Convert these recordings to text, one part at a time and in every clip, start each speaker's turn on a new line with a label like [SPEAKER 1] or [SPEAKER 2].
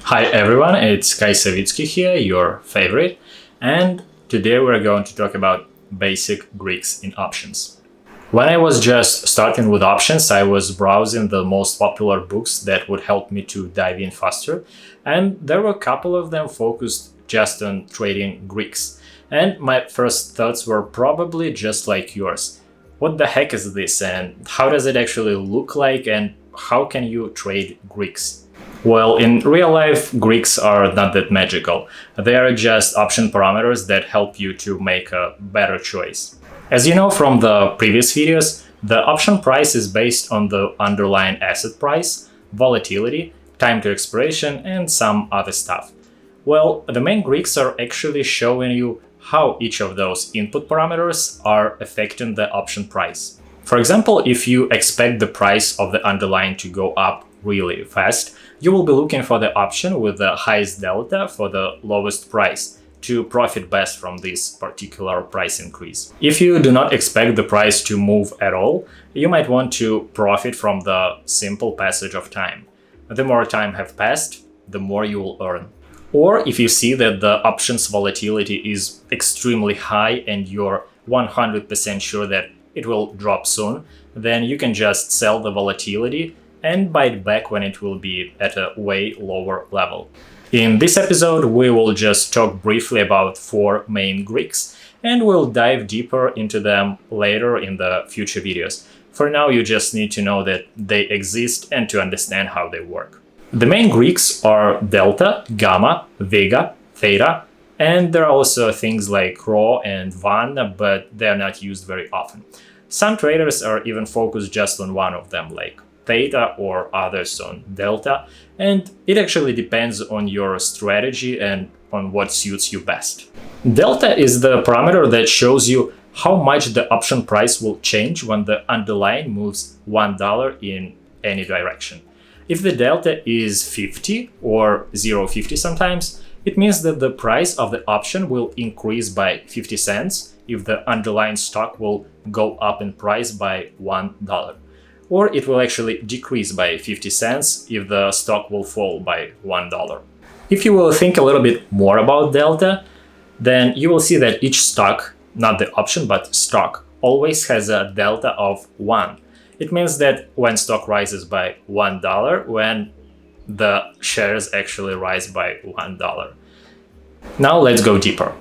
[SPEAKER 1] Hi everyone, it's Kai Savitsky here, your favorite, and today we're going to talk about basic Greeks in options. When I was just starting with options, I was browsing the most popular books that would help me to dive in faster, and there were a couple of them focused just on trading Greeks. And my first thoughts were probably just like yours. What the heck is this, and how does it actually look like, and how can you trade Greeks? Well, in real life, Greeks are not that magical. They are just option parameters that help you to make a better choice. As you know from the previous videos, the option price is based on the underlying asset price, volatility, time to expiration, and some other stuff. Well, the main Greeks are actually showing you how each of those input parameters are affecting the option price. For example, if you expect the price of the underlying to go up really fast, you will be looking for the option with the highest delta for the lowest price to profit best from this particular price increase. If you do not expect the price to move at all, you might want to profit from the simple passage of time. The more time have passed, the more you will earn. Or if you see that the option's volatility is extremely high and you're 100% sure that it will drop soon, then you can just sell the volatility and buy it back when it will be at a way lower level. In this episode, we will just talk briefly about 4 main Greeks, and we'll dive deeper into them later in the future videos. For now, you just need to know that they exist and to understand how they work. The main Greeks are delta, gamma, vega, theta, and there are also things like rho and van, but they are not used very often. Some traders are even focused just on one of them, like Theta or others on delta, and it actually depends on your strategy and on what suits you best. Delta is the parameter that shows you how much the option price will change when the underlying moves $1 in any direction. If the delta is 50 or 0.50 sometimes, it means that the price of the option will increase by 50 cents if the underlying stock will go up in price by $1. Or it will actually decrease by 50 cents if the stock will fall by $1. If you will think a little bit more about delta, then you will see that each stock, not the option but stock, always has a delta of 1. It means that when stock rises by $1, when the shares actually rise by $1. Now let's go deeper.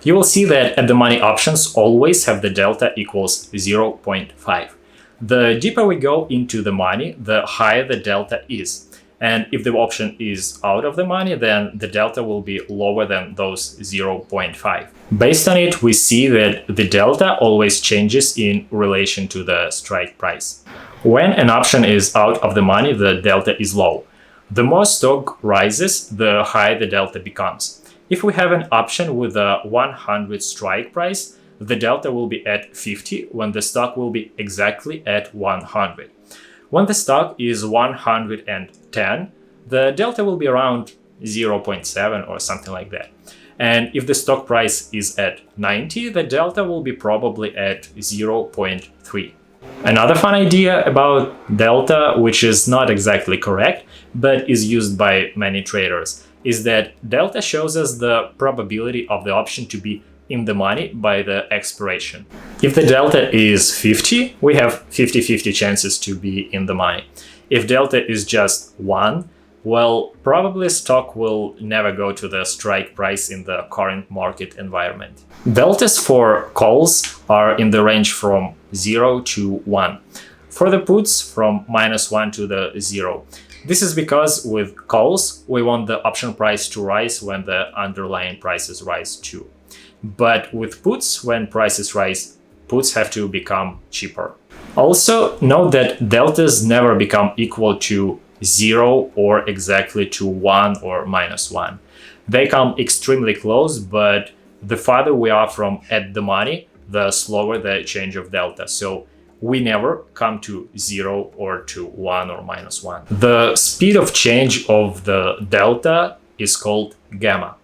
[SPEAKER 1] You will see that at the money options always have the delta equals 0.5. The deeper we go into the money, the higher the delta is. And if the option is out of the money, then the delta will be lower than those 0.5. Based on it, we see that the delta always changes in relation to the strike price. When an option is out of the money, the delta is low. The more stock rises, the higher the delta becomes. If we have an option with a 100 strike price, the delta will be at 50 when the stock will be exactly at 100. When the stock is 110, the delta will be around 0.7 or something like that. And if the stock price is at 90, the delta will be probably at 0.3. Another fun idea about delta, which is not exactly correct, but is used by many traders, is that delta shows us the probability of the option to be in the money by the expiration. If the delta is 50, we have 50-50 chances to be in the money. If delta is just 1, well, probably stock will never go to the strike price in the current market environment. Deltas for calls are in the range from 0 to 1. For the puts, from -1 to the 0. This is because with calls, we want the option price to rise when the underlying prices rise too. But with puts, when prices rise, puts have to become cheaper. Also, note that deltas never become equal to 0 or exactly to 1 or -1. They come extremely close, but the farther we are from at the money, the slower the change of delta. So we never come to 0 or to 1 or -1. The speed of change of the delta is called gamma.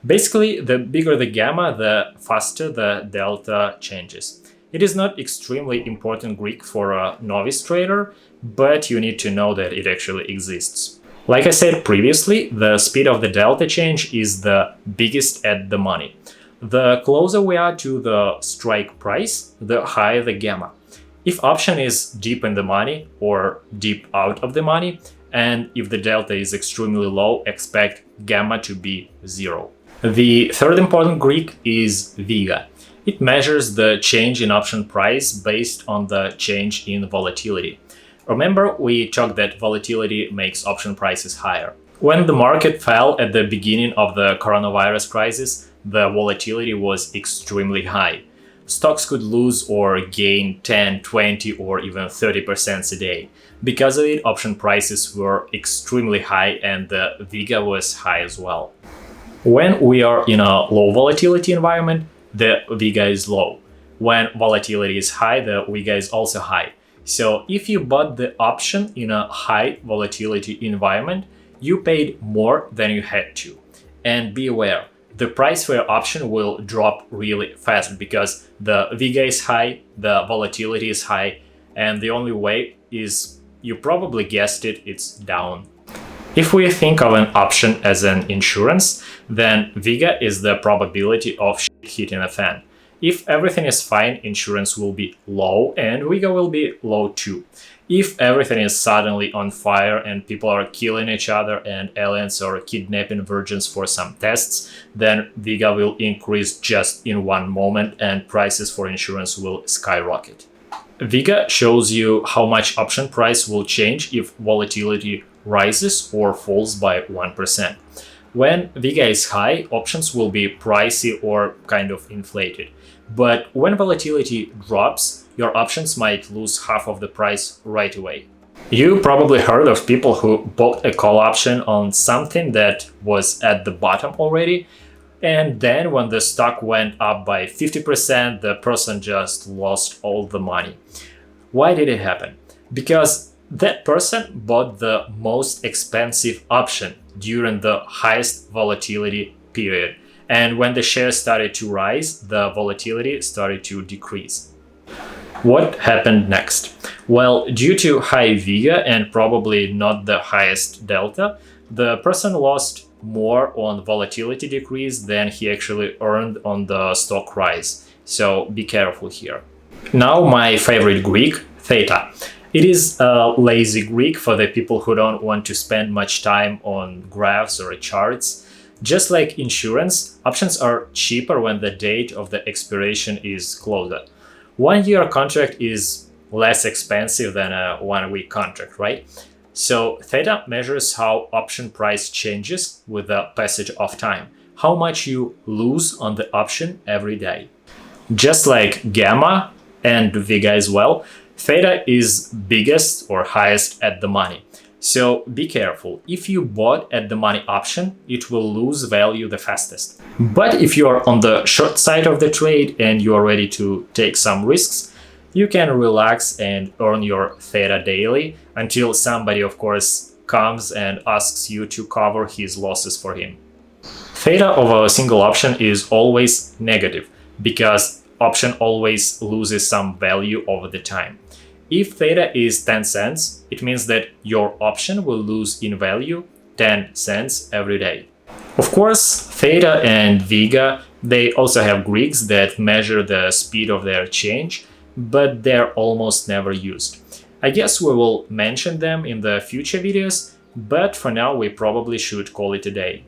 [SPEAKER 1] Basically, the bigger the gamma, the faster the delta changes. It is not extremely important Greek for a novice trader, but you need to know that it actually exists. Like I said previously, the speed of the delta change is the biggest at the money. The closer we are to the strike price, the higher the gamma. If option is deep in the money or deep out of the money, and if the delta is extremely low, expect gamma to be 0. The third important Greek is Vega. It measures the change in option price based on the change in volatility. Remember, we talked that volatility makes option prices higher. When the market fell at the beginning of the coronavirus crisis, the volatility was extremely high. Stocks could lose or gain 10, 20, or even 30% a day. Because of it, option prices were extremely high and the Vega was high as well. When we are in a low volatility environment, the Vega is low. When volatility is high, the Vega is also high. So if you bought the option in a high volatility environment, you paid more than you had to. And be aware, the price for your option will drop really fast because the Vega is high, the volatility is high, and the only way is, you probably guessed it, it's down. If we think of an option as an insurance, then Vega is the probability of shit hitting a fan. If everything is fine, insurance will be low and Vega will be low too. If everything is suddenly on fire and people are killing each other and aliens are kidnapping virgins for some tests, then Vega will increase just in one moment and prices for insurance will skyrocket. Vega shows you how much option price will change if volatility rises or falls by 1%. When Vega is high, options will be pricey or kind of inflated. But when volatility drops, your options might lose half of the price right away. You probably heard of people who bought a call option on something that was at the bottom already, and then when the stock went up by 50%, the person just lost all the money. Why did it happen? Because that person bought the most expensive option during the highest volatility period. And when the shares started to rise, the volatility started to decrease. What happened next? Well, due to high Vega and probably not the highest delta, the person lost more on volatility decrease than he actually earned on the stock rise. So be careful here. Now my favorite Greek, Theta. It is a lazy Greek for the people who don't want to spend much time on graphs or charts. Just like insurance, options are cheaper when the date of the expiration is closer. 1 year contract is less expensive than a 1 week contract, right? So Theta measures how option price changes with the passage of time, how much you lose on the option every day. Just like Gamma and Vega as well, Theta is biggest or highest at the money. So be careful. If you bought at the money option, it will lose value the fastest. But if you are on the short side of the trade and you are ready to take some risks, you can relax and earn your Theta daily until somebody, of course, comes and asks you to cover his losses for him. Theta of a single option is always negative because option always loses some value over the time. If Theta is 10 cents, it means that your option will lose in value 10 cents every day. Of course, Theta and Vega, they also have Greeks that measure the speed of their change, but they're almost never used. I guess we will mention them in the future videos, but for now we probably should call it a day.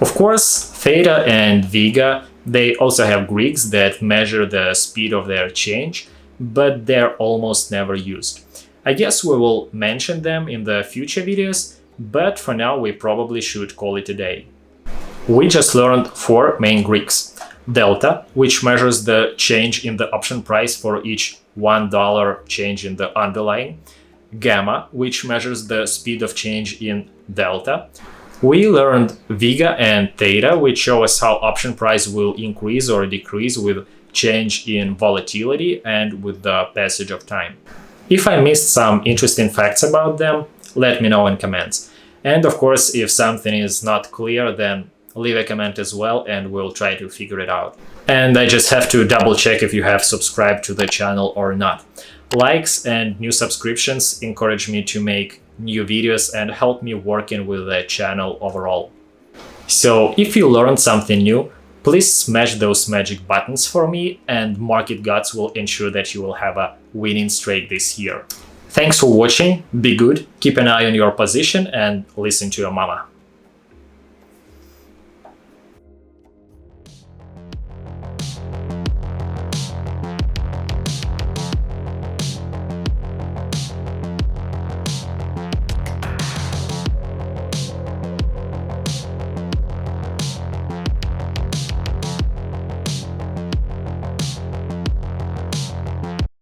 [SPEAKER 1] Of course, Theta and Vega, they also have Greeks that measure the speed of their change, but they're almost never used. I guess we will mention them in the future videos, but for now we probably should call it a day. We just learned 4 main Greeks. Delta, which measures the change in the option price for each $1 change in the underlying. Gamma, which measures the speed of change in delta. We learned Vega and Theta, which show us how option price will increase or decrease with change in volatility and with the passage of time. If I missed some interesting facts about them, let me know in comments. And of course, if something is not clear, then leave a comment as well and we'll try to figure it out. And I just have to double check if you have subscribed to the channel or not. Likes and new subscriptions encourage me to make new videos and help me working with the channel overall. So if you learned something new, please smash those magic buttons for me, and Market Gods will ensure that you will have a winning streak this year. Thanks for watching, be good, keep an eye on your position and listen to your mama.